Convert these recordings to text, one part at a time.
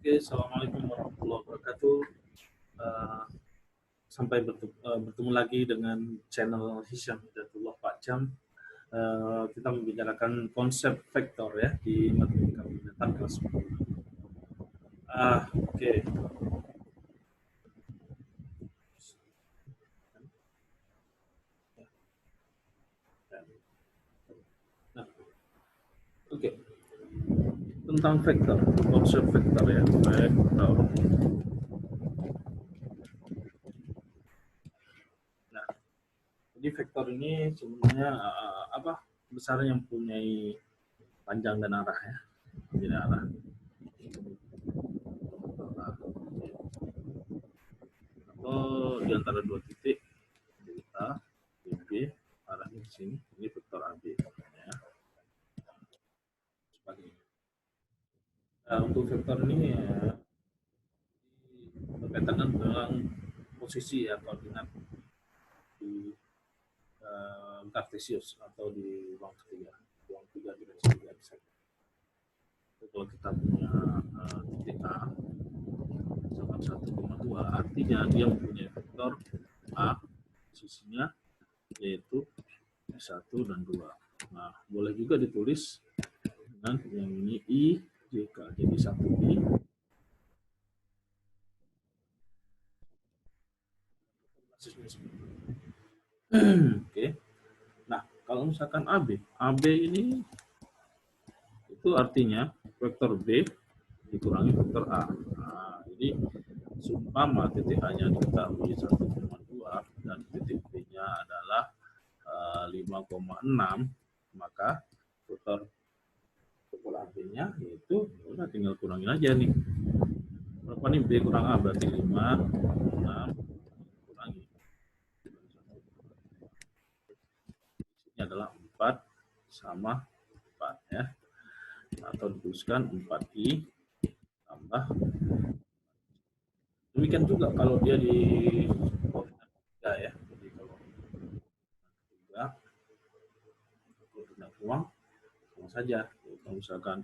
Oke, assalamualaikum warahmatullahi wabarakatuh. Eh, sampai bertemu lagi dengan channel Hisham Hidayatullah Pak Jam. Kita membicarakan konsep vektor ya di matematika binatar kelas 10. Oke. Nah, oke. Tentang vektor, konsep vektor ya, vektor. Nah, jadi vektor ini sebenarnya apa? Besarnya mempunyai panjang dan arah ya. Jadi arah. Atau di antara dua titik delta DB arahnya ke sini, ini vektor AB ya. Untuk vektor ini ya, berkaitan dengan posisi ya, koordinat di kartesius atau di ruang ketiga direksi tiga bisa. Kalau kita punya titik A sama 1,2, artinya dia mempunyai vektor A posisinya yaitu 1 dan 2. Nah, boleh juga ditulis dengan yang ini I JK, jadi 1I. Oke. Nah, kalau misalkan AB ini itu artinya vektor B dikurangi vektor A. Nah, jadi seumpama titik A-nya diketahui 1,2 dan titik B-nya adalah 5,6, maka vektor AB-nya yaitu udah tinggal kurangin aja nih. Berapa nih B kurang A? Berarti 5, 6, kurangi. Ini adalah 4 sama 4 ya. Atau dituliskan 4I tambah. Demikian juga kalau dia di koordinat 3 ya. Jadi kalau 3 koordinat ruang sama saja. Kalau misalkan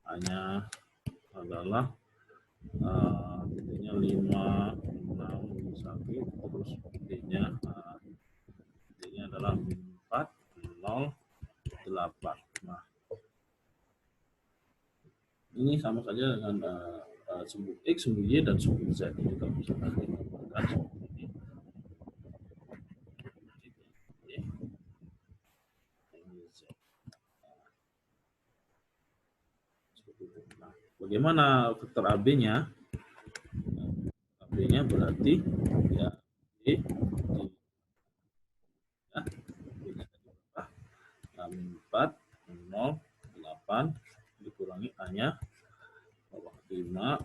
hanya adalah titiknya 5, 6, 1, terus titiknya adalah 4, 0, 8. Nah, ini sama saja dengan sumbu X, sumbu Y, dan sumbu Z. Jadi kalau misalkan kita gunakan sumbu ini, nah, bagaimana vektor AB-nya? AB-nya berarti ya B di 4, 0, 8 dikurangi A-nya 5, 6, 1.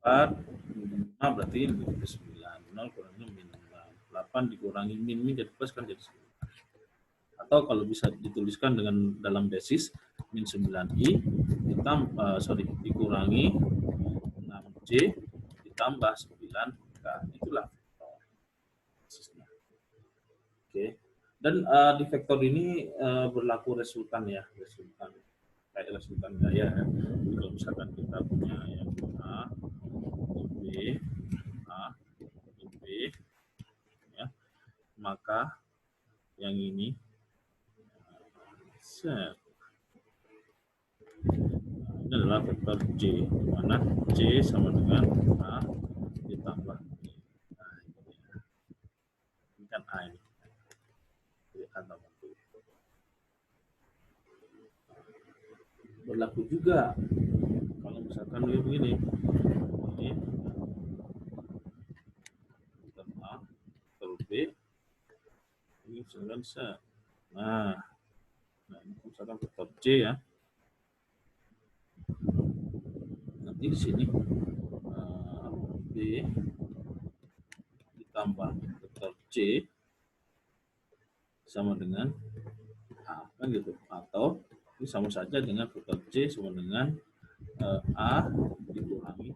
4, 5 berarti 9, 0 kurangnya min 8 dikurangi min jadi plus kan jadi 9. Atau kalau bisa dituliskan dengan dalam basis min 9i dikurangi 6j ditambah 9k, itulah vektor basisnya. Oke. Dan di vektor ini berlaku resultan ya, resultan kayak resultan gaya ya. Kalau misalkan kita punya yang A, B, A, B, ya, maka yang ini ini adalah vektor J, di mana J sama dengan A ditambah B. Nah, ini kan A ini. Jadi A tambah B. Berlaku juga kalau misalkan begini. Ini vektor A, vektor B, ini misalkan C. Nah, ini misalkan vektor J ya. Nanti di sini B ditambah vektor C sama dengan A, kan gitu. Atau ini sama saja dengan vektor C sama dengan A dikurangi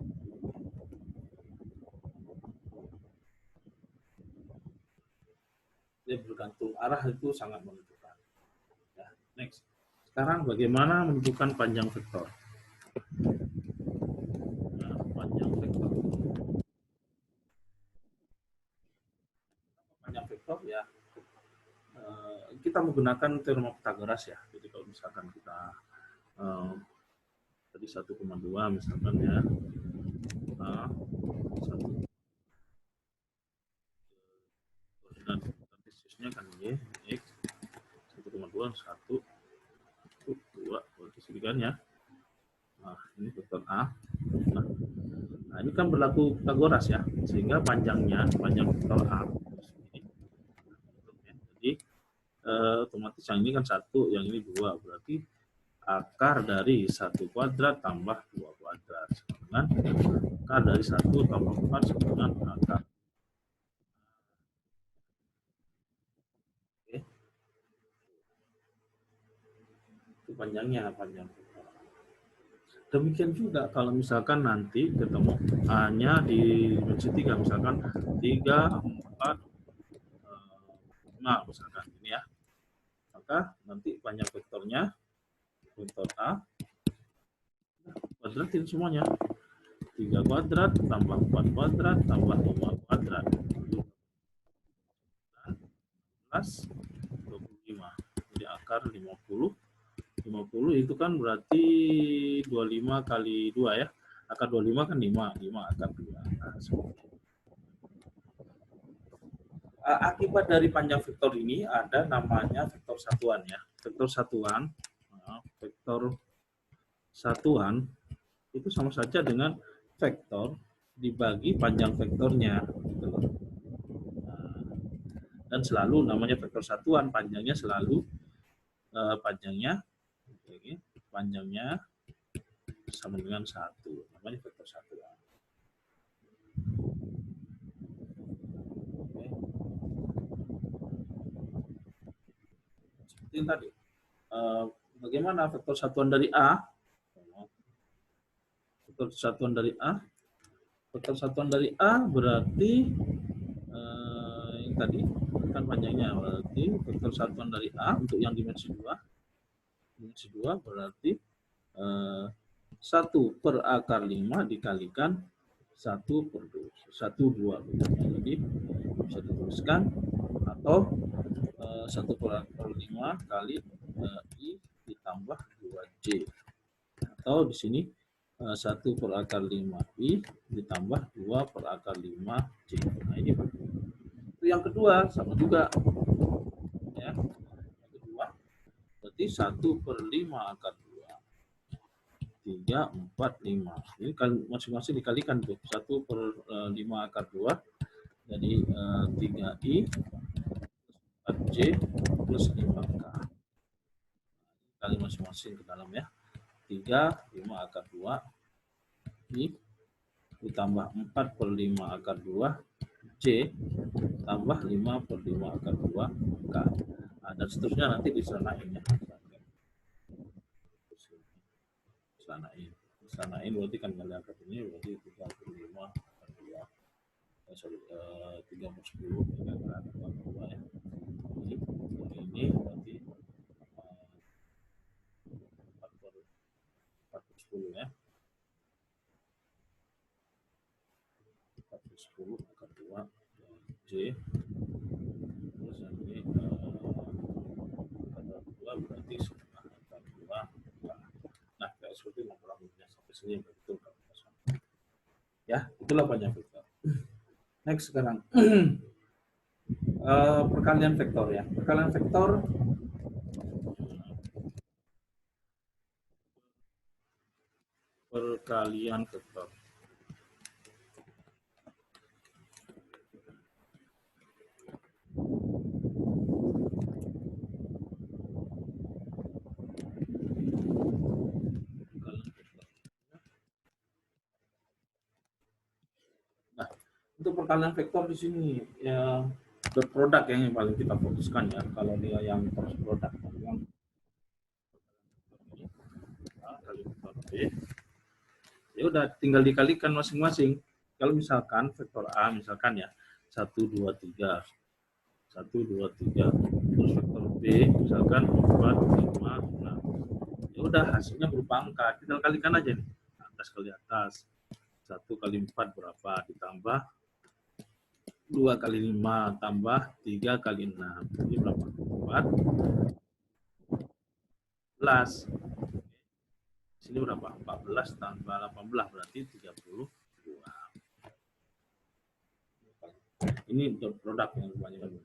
dia bergantung arah, itu sangat menentukan ya. Next. Sekarang bagaimana menentukan panjang vektor? Nah, panjang vektor. Panjang vektor ya kita menggunakan teorema Pythagoras ya. Jadi kalau misalkan kita tadi 1,2 misalkan ya, koordinat kartesiusnya kan y, x 1,2 1 2 berarti segitiga ya. Nah, ini vektor A. Nah, ini kan berlaku Pythagoras ya, sehingga panjang vektor A. Jadi otomatis yang ini kan 1, yang ini 2, berarti akar dari 1 kuadrat tambah 2 kuadrat sama dengan akar dari 1 tambah 4 sama dengan akar. Oke. Itu panjang vektor. Demikian juga kalau misalkan nanti ketemu A-nya di dimensi 3, misalkan 3, 4, 5 misalkan ini ya. Maka nanti panjang vektornya vektor A kuadratin semuanya. 3 kuadrat tambah 4 kuadrat tambah 5 kuadrat. Plus 25. Jadi akar 50. 50 itu kan berarti 25 kali 2 ya. Akar 25 kan 5. 5 akar 2. Nah, akibat dari panjang vektor ini ada namanya vektor satuan ya. Vektor satuan itu sama saja dengan vektor dibagi panjang vektornya. Dan selalu namanya vektor satuan, panjangnya selalu panjangnya sama dengan 1, namanya vektor satuan. Seperti yang tadi. Bagaimana vektor satuan dari A? Vektor satuan dari A. Vektor satuan dari A berarti yang tadi kan panjangnya, berarti vektor satuan dari A untuk yang dimensi 2. Dimensi 2 berarti 1 per akar 5 dikalikan 1 per 2. 1, 2. Jadi bisa dituliskan atau 1 per akar 5 kali I ditambah 2J. Atau di sini 1 per akar 5I ditambah 2 per akar 5J. Nah, ini itu yang kedua, sama juga. Ya. Yang kedua, berarti 1 per 5 akar 2. 3, 4, 5. Ini kan masing-masing dikalikan tuh. 1 per 5 akar 2. Jadi 3I plus 4J plus 5K. Kali masing-masing ke dalam ya. 3, 5 akar 2. I ditambah 4 per 5 akar 2. J tambah 5 per 5 akar 2 K. Nah, dan seterusnya nanti disanain ya. Disanain berarti kan kali akar ini berarti 3 per 5 akar 2. 3 per 10 akar 2 ya. Ini berarti 4 per 10 ya. 4 per 10 akar 2 J terus yang ini akar 2 berarti setengah akar 2. Nah, kayak seperti memperlakukannya sampai sini betul kan? Ya, itulah panjang vektor. Next sekarang perkalian vektor ya. Perkalian vektor Nah, untuk perkalian vektor di sini ya dot product yang paling kita fokuskan ya. Kalau dia yang cross product yang kali vektor B, ya udah tinggal dikalikan masing-masing. Kalau misalkan vektor A misalkan ya 1, 2, 3 1, 2, 3 terus vektor B misalkan 4, 5, 6. Ya udah hasilnya berupa angka, tinggal kalikan aja nih, atas kali atas. 1 kali 4 berapa, ditambah 2 kali 5, tambah 3 kali 6. Ini berapa? 14. Sini berapa? 14 tambah 18 berarti 32. Ini untuk produk yang kebanyakan.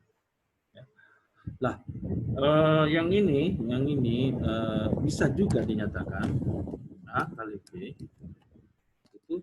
Ya. Lah, yang ini bisa juga dinyatakan A kali B itu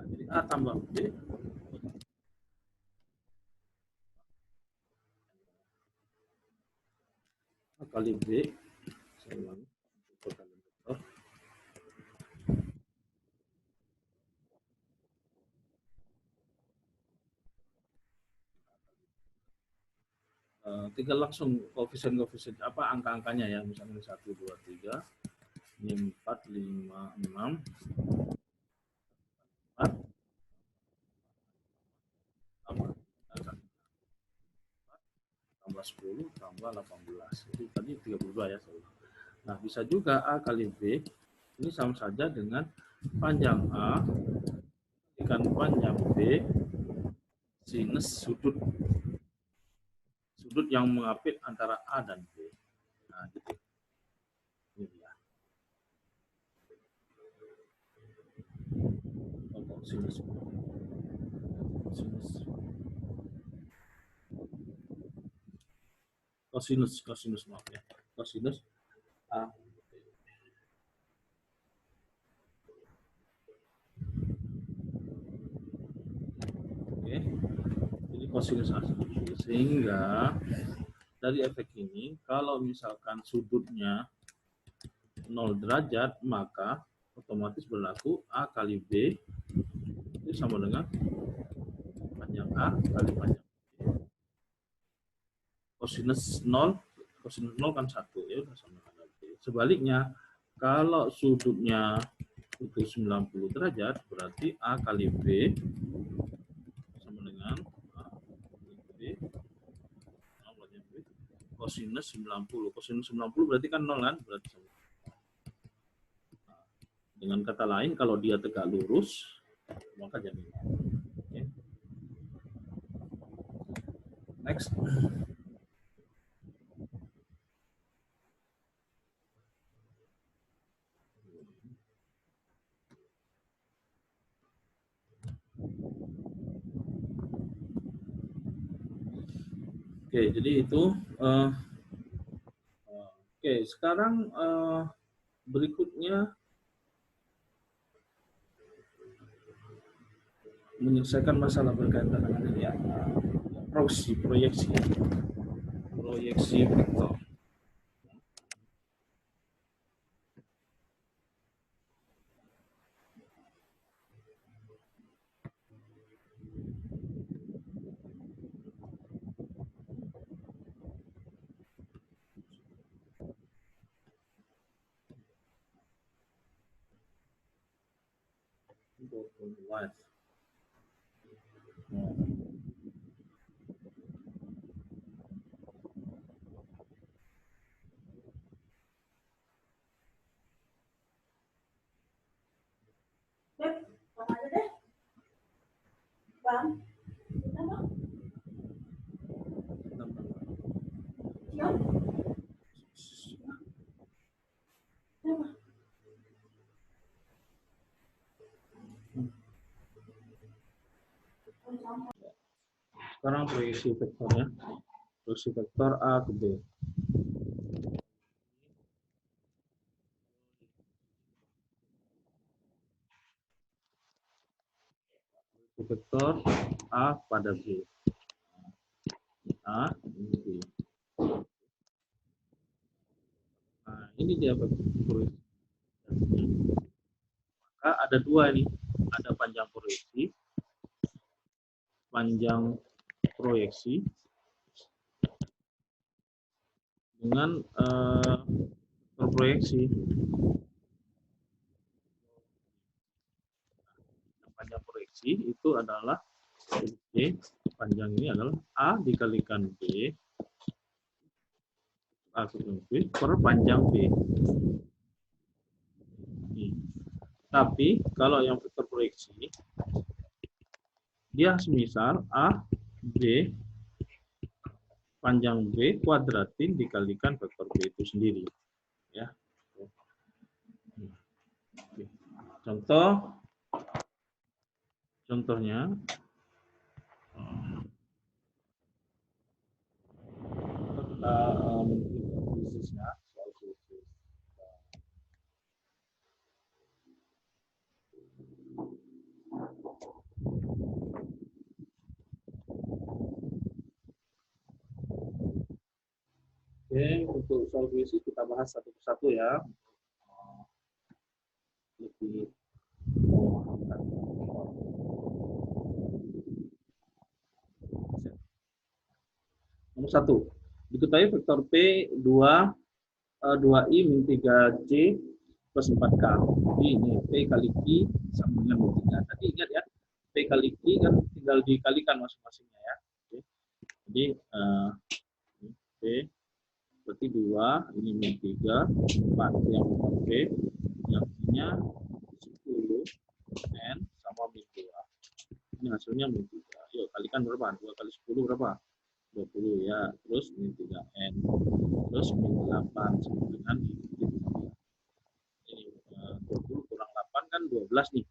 jadi A tambah B A kali B, saya ulangi, tinggal langsung koefisien apa angka-angkanya ya, misalnya 1, 2, 3, ini 4, 5, 6, 4, tambah 10, tambah 18. Itu tadi 32 ya. Nah, bisa juga A kali B ini sama saja dengan panjang A dikalikan panjang B sinus sudut yang mengapit antara A dan B. Nah, gitu. Ini dia. Sinus kosinus maaf ya, kosinus A. Oke, jadi kosinus A sehingga dari efek ini kalau misalkan sudutnya 0 derajat maka otomatis berlaku A kali B itu sama dengan panjang A kali panjang B. Kosinus 0 kan 1 ya udah sama dengan B. Sebaliknya kalau sudutnya itu 90 derajat berarti A kali B sama dengan A kali B kosinus 90. Kosinus 90 berarti kan 0 kan? Berarti sama. Dengan kata lain kalau dia tegak lurus maka jadi 0. Okay. Next. Oke, jadi itu. Oke, sekarang berikutnya menyelesaikan masalah berkaitan dengan ini ya, proyeksi vektor. Live. Bang. Sekarang proyeksi vektornya, proyeksi vektor A ke B. Vektor A pada B. A, ini B. Nah, ini dia proyeksi. Maka ada dua ini, ada panjang proyeksi dengan proyeksi. Panjang proyeksi itu adalah B, panjang ini adalah A dikalikan B, A kali B per panjang B. Ini. Tapi kalau yang vektor proyeksi, dia semisal A, B, panjang B kuadratin dikalikan vektor B itu sendiri. Ya. Contohnya, bisnisnya soal bisnis. Oke, untuk soal bisnis kita bahas satu persatu ya. Lebih nomor 1. Diketahui vektor P 2I min 3C plus 4K. Jadi ini P kali Q sama dengan min 3. Tadi ingat ya, P kali Q kan tinggal dikalikan masing-masingnya ya. Oke. Jadi P berarti 2, ini min 3, 4 yang vektor P, yang punya 10, N sama min 2. Ini hasilnya min 3. Yuk, kalikan berapa? 2 kali 10 berapa? 20 ya. Terus min 3N. Terus min 8 sama dengan min 3. Ini 20 kurang 8 kan 12 nih.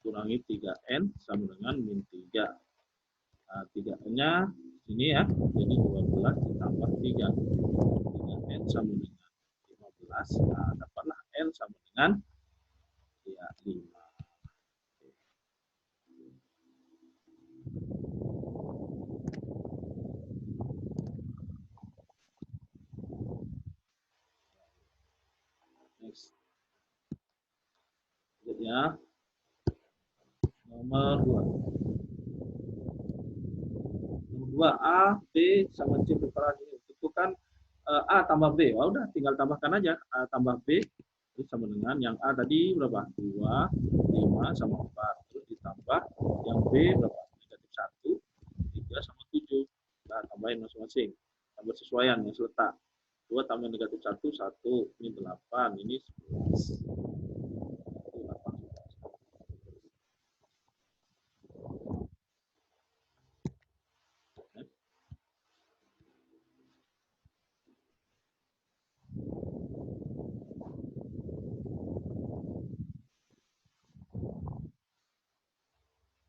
Kurangi 3N sama dengan min 3. Nah, 3N-nya ini ya. Jadi 12 ditambah 3. 3N sama dengan 15. Nah, dapatlah N sama dengan ya, 5. Next. Ya. Nomor 2. A, B sama C berperan ini. Tentukan A tambah B. Oh, udah tinggal tambahkan aja. A tambah B itu sama dengan yang A tadi berapa? 2, 5 sama 4. Terus ditambah yang B berapa? Negatif 1, 3 sama 7. Nah, tambahin masing-masing. Tambah sesuaian yang seletak. 2 tambah negatif 1, 1. Ini 8. Ini 11.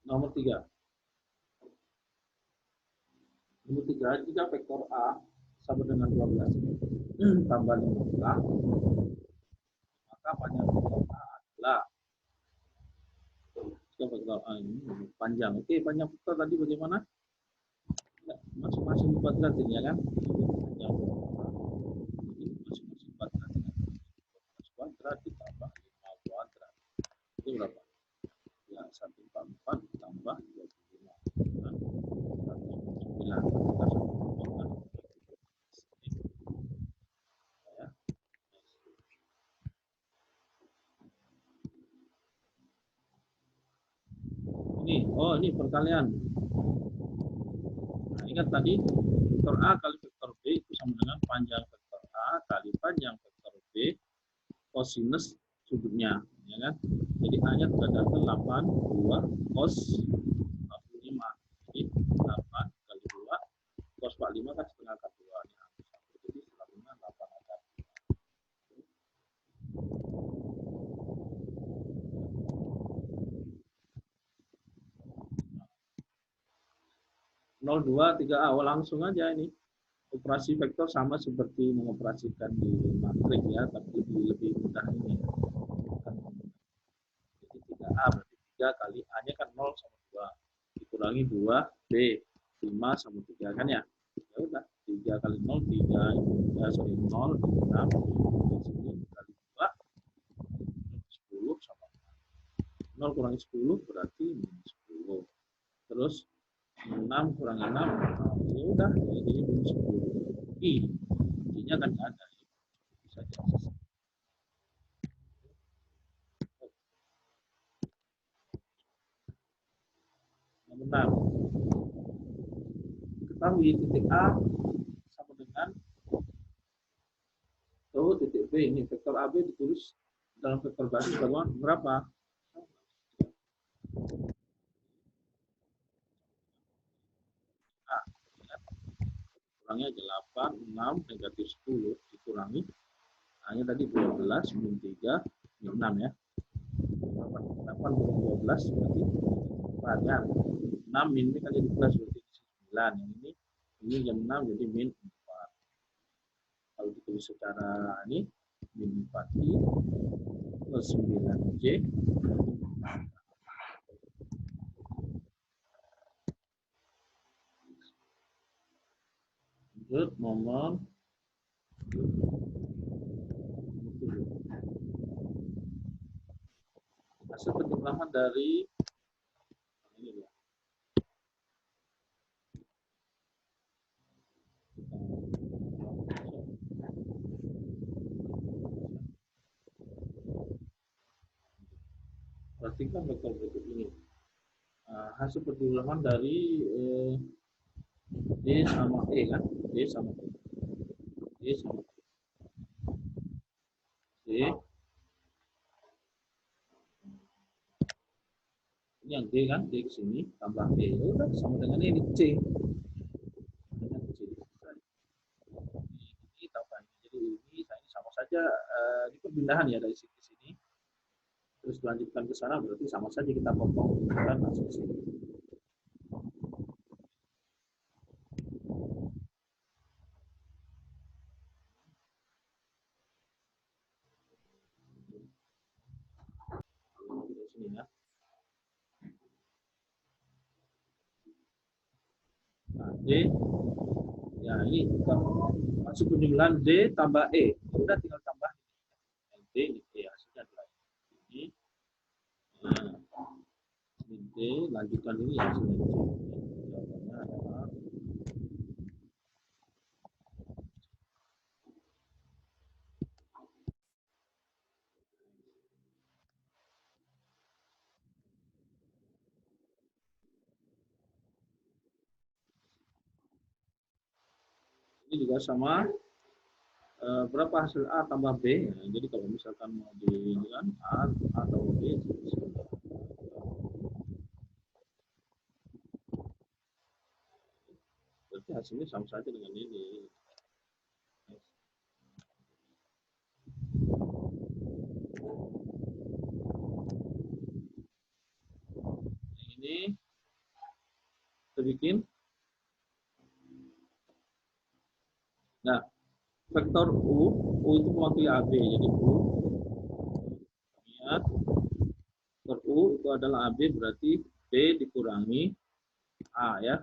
Nomor 3. Nomor 3, jika vektor A sama dengan 12 tambah 15, maka panjang vektor A adalah vektor A ini panjang. Oke, panjang vektor tadi bagaimana? Masing-masing kuadrat ini ya kan? Panjang masing-masing kuadrat ini. 12 kuadrat ditambah 5 kuadrat. Itu berapa? Ya, 144 ditambah 25. Nah, 109. Ini perkalian. Nah, ingat tadi vektor A kali vektor B itu sama dengan panjang vektor A kali panjang vektor B kosinus sudutnya, ya kan? Jadi A-nya terdapat 82 cos 45. Jadi 8 kali 2 cos 45 kan setengah akar 2. Jadi selalunya 8 akar 02 3A. Oh, langsung aja ini. Operasi vektor sama seperti mengoperasikan di matrik ya, tapi lebih mudah ini. Jadi 3A berarti 3 kali A-nya kan 0 sama 2. Dikurangi 2 B 5 sama 3 kan ya. Ya udah, 3 kali 0 3 ya, sorry 0 6 kali 2 10 sama 4. 0 kurangi 10 berarti minus 10. Terus 6 kurangi 6, ya udah, jadi minus 10. I-nya kan nggak ada. Bisa diakses. 6. Ketahui titik A sama dengan titik B. Ini vektor AB ditulis dalam vektor basis berapa? A. Kurangnya 8, 6, negatif 10 dikurangi. Hanya tadi 12, min 3, min 6 ya. 8 kurang 12 berarti 4 ya. 6 min ini kan jadi plus berarti 9. Yang ini jam 6 jadi min 4. Kalau ditulis secara ini min 4i plus 9j nomor 7. Hasil penjumlahan dari ini ya. Perhatikan vektor berikut ini. Hasil penjumlahan dari D sama E kan? D sama E. D sama E. D. Ini yang D kan? D ke sini tambah E. Udah sama dengan ini C. Dengan C. Ini tambah ini. Jadi ini sama saja di perpindahan ya dari sini ke sini. Terus lanjutkan ke sana berarti sama saja kita potong kan hasil sini. Sini ya. Nah, D ya ini masuk penjumlahan D tambah E. Udah tinggal tambah D ini E hasilnya adalah ini. Nah, ini D lanjutkan ini ya hasilnya D. Jawabannya adalah ini juga sama berapa hasil A tambah B ya. Jadi kalau misalkan mau dibilang A atau B berarti hasilnya sama saja dengan ini. Ini kita bikin. Nah, vektor U itu mewakili AB. Jadi U, lihat, vektor U itu adalah AB berarti B dikurangi A ya.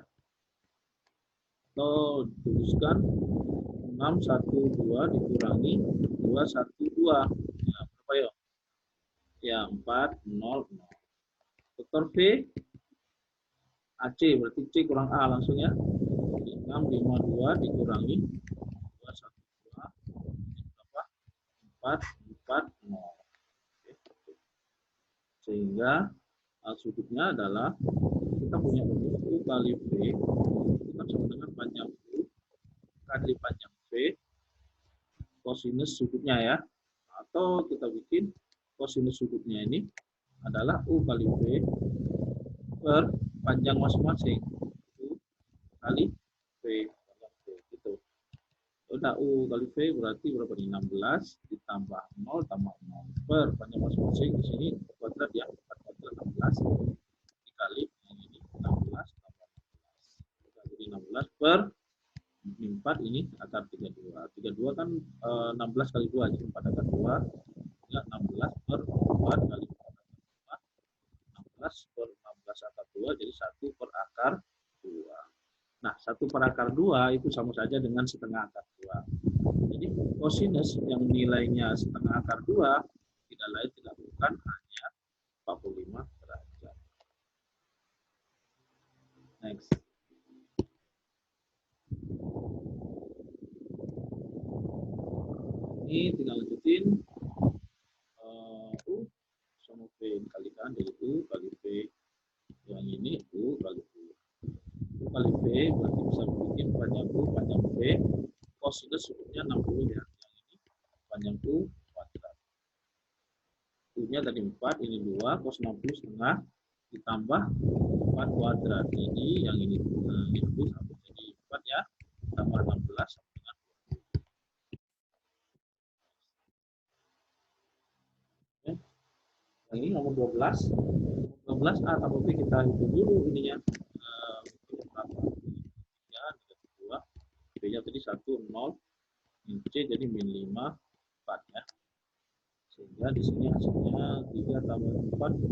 Atau tuliskan 612 dikurangi 212. Ya, berapa ya? Ya, 400. Vektor V AC berarti C kurang A langsung ya. 652 dikurangi 212 berapa? 440. Sehingga sudutnya adalah kita punya U kali V kan sama dengan panjang U kali panjang V kosinus sudutnya ya. Atau kita bikin kosinus sudutnya ini adalah U kali V per panjang masing-masing. U kali V. Gitu. Udah U kali V berarti berapa nih? 16 ditambah 0 tambah 0 per panjang masing-masing di sini kuadrat ya. 4 kuadrat 16 dikali ini 16 tambah 16. Jadi 16 per 4 ini akar 32. 32 kan 16 kali 2 jadi 4 akar 2. Ya 16 per 4 kali 4 akar 2. 16 per 16 akar 2 jadi 1 per akar 2. Nah, 1 per akar 2 itu sama saja dengan setengah akar 2. Jadi kosinus yang nilainya setengah akar 2 tidak lain tidak bukan hanya 45 ini tinggal lanjutin U sama V dikalikan dari U kali V. Yang ini U kali U. U kali V berarti bisa bikin panjang U panjang V. Kosinus sebutnya 60 ya. Yang ini panjang U kuadrat. U-nya tadi 4, ini 2, cos 60 setengah ditambah 4 kuadrat. Ini yang ini dihapus jadi 4 ya. Tambah 16 sama dengan 20. Yang ini nomor 12. 12 A tambah B kita hitung dulu ininya. Berapa? 3, 2. B-nya tadi 1, 0. C jadi min 5, 4 ya. Sehingga di sini hasilnya 3 tambah 4 9.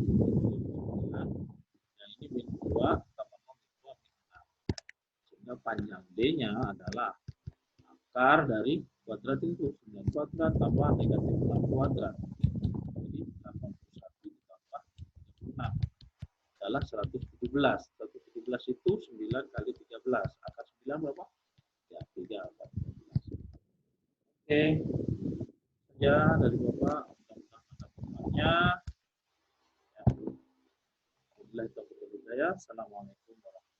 Yang ini min 2 tambah 0 min 2 min 6. Sehingga panjang D-nya adalah akar dari kuadrat itu 9 kuadrat tambah negatif 6 kuadrat. Jadi 81 ditambah 6 adalah 117. 117 itu 9 kali 13. Akar 9 berapa? Ya, 3 akar 13. Oke. Ya, dari Bapak mudah-mudahan ada pertanyaannya. Ya. Assalamualaikum warahmatullahi wabarakatuh.